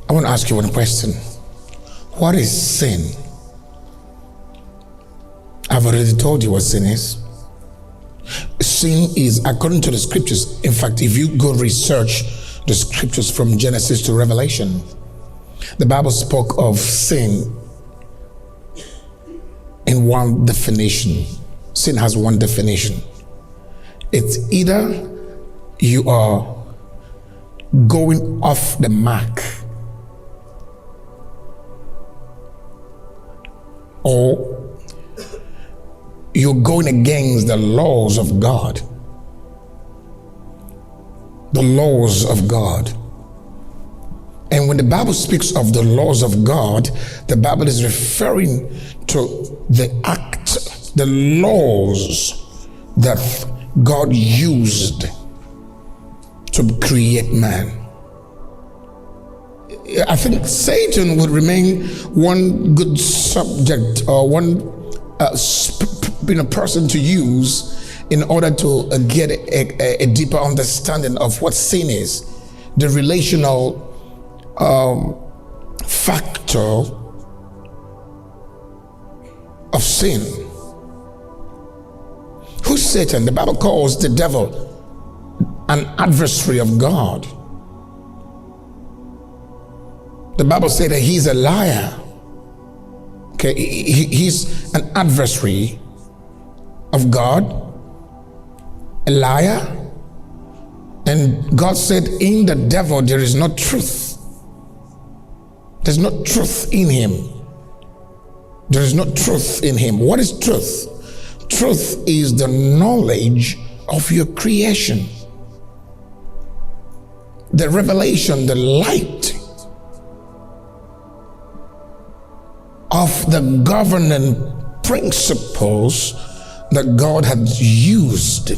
I want to ask you one question. What is sin? I've already told you what sin is. Sin is, according to the scriptures, in fact, if you go research the scriptures from Genesis to Revelation, the Bible spoke of sin in one definition. Sin has one definition. It's either you are going off the mark, or you're going against the laws of God. The laws of God. And when the Bible speaks of the laws of God, the Bible is referring to the act, the laws that God used to create man. I think Satan would remain one good subject or one person to use in order to get a deeper understanding of what sin is, the relational factor of sin. Who's Satan? The Bible calls the devil an adversary of God. The Bible says that he's a liar. Okay, he's an adversary of God, a liar. And God said, in the devil there is no truth. There's no truth in him. There is no truth in him. What is truth? Truth is the knowledge of your creation. The revelation, the light of the governing principles that God had used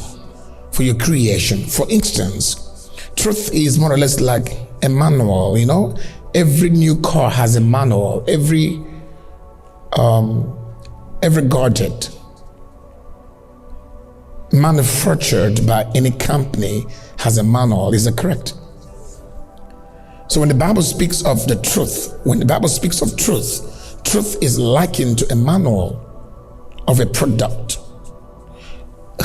for your creation. For instance, truth is more or less like a manual, you know? Every new car has a manual. Every gadget manufactured by any company has a manual. Is that correct? So when the Bible speaks of the truth, when the Bible speaks of truth, truth is likened to a manual of a product.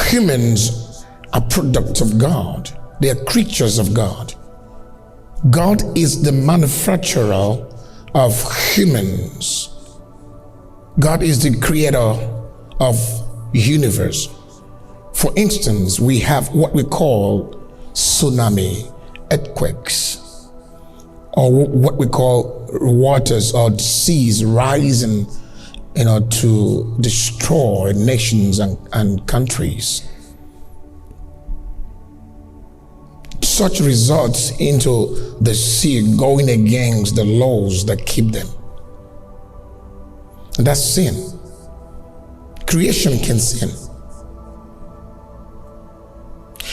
Humans are products of God. They are creatures of God. God is the manufacturer of humans. God is the creator of universe. For instance, we have what we call tsunami, earthquakes, or what we call waters or seas rising, to destroy nations and countries. Such results into the sea going against the laws that keep them. And that's sin. Creation can sin.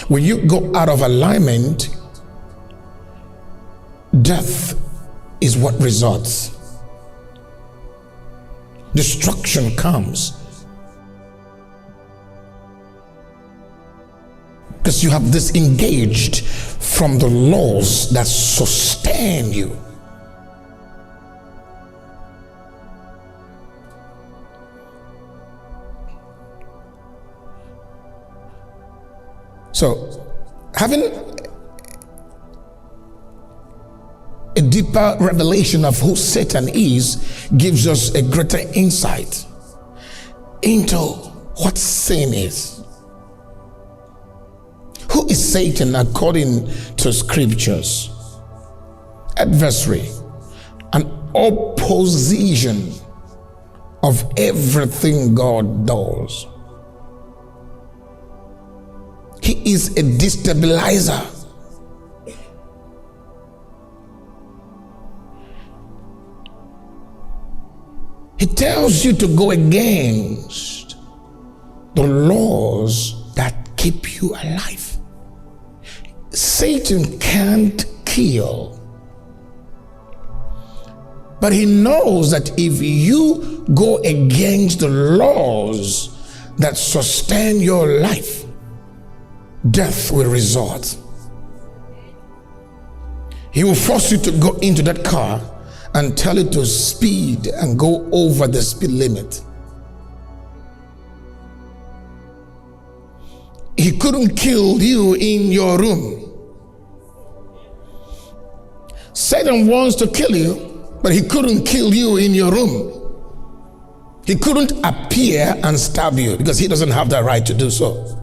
When you go out of alignment, death is what results. Destruction comes. Because you have disengaged from the laws that sustain you. So, having a deeper revelation of who Satan is gives us a greater insight into what sin is. Who is Satan according to scriptures? Adversary, an opposition of everything God does. He is a destabilizer. He tells you to go against the laws that keep you alive. Satan can't kill, but he knows that if you go against the laws that sustain your life, death will result. He will force you to go into that car and tell you to speed and go over the speed limit. He couldn't kill you in your room. Satan wants to kill you, but he couldn't kill you in your room. He couldn't appear and stab you because he doesn't have that right to do so.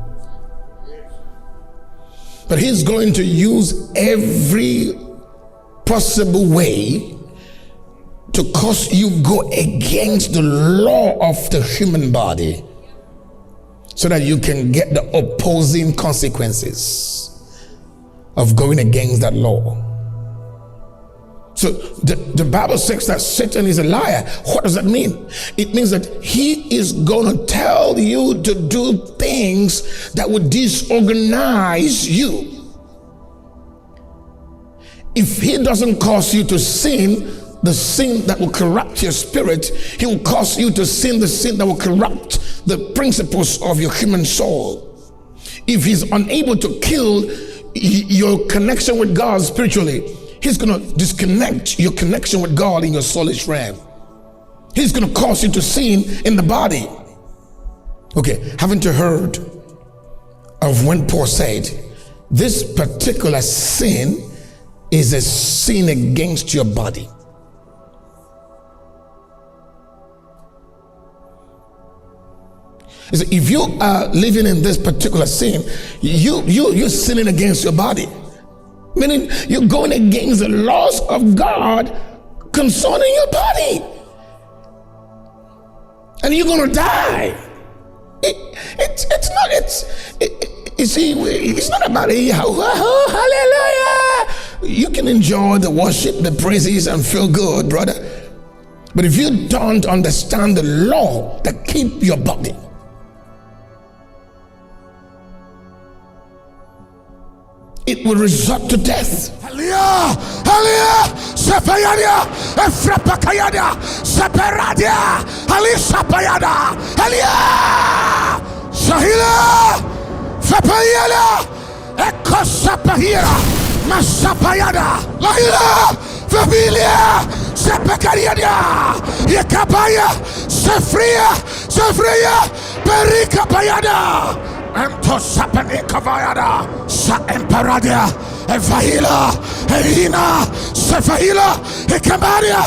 But he's going to use every possible way to cause you go against the law of the human body so that you can get the opposing consequences of going against that law. So the Bible says that Satan is a liar. What does that mean? It means that he is going to tell you to do things that would disorganize you. If he doesn't cause you to sin, the sin that will corrupt your spirit, he will cause you to sin the sin that will corrupt the principles of your human soul. If he's unable to kill your connection with God spiritually, he's going to disconnect your connection with God in your soulish realm. He's going to cause you to sin in the body. Okay, haven't you heard of when Paul said, this particular sin is a sin against your body? If you are living in this particular sin, you're sinning against your body. Meaning you're going against the laws of God concerning your body. And you're going to die. It's not about hallelujah. You can enjoy the worship, the praises, and feel good, brother. But if you don't understand the law that keep your body, it will result to death. Halia, Halia, Sepayada, Efrapakayada, Separadia, Ali Sapayada, Halia, Sahila, Fapayada, Ekosapahira, Masapayada, Laila, Familia, Sepakariada, Yakapaya, Sefria, Perika Payada. Ento sapane kavayada sa emparadia evahila elina sefahila ekamaria.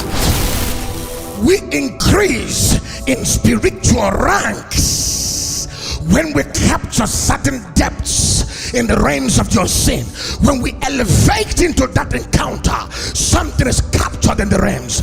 We increase in spiritual ranks when we capture certain depths in the realms of your sin. When we elevate into that encounter, something is captured in the realms.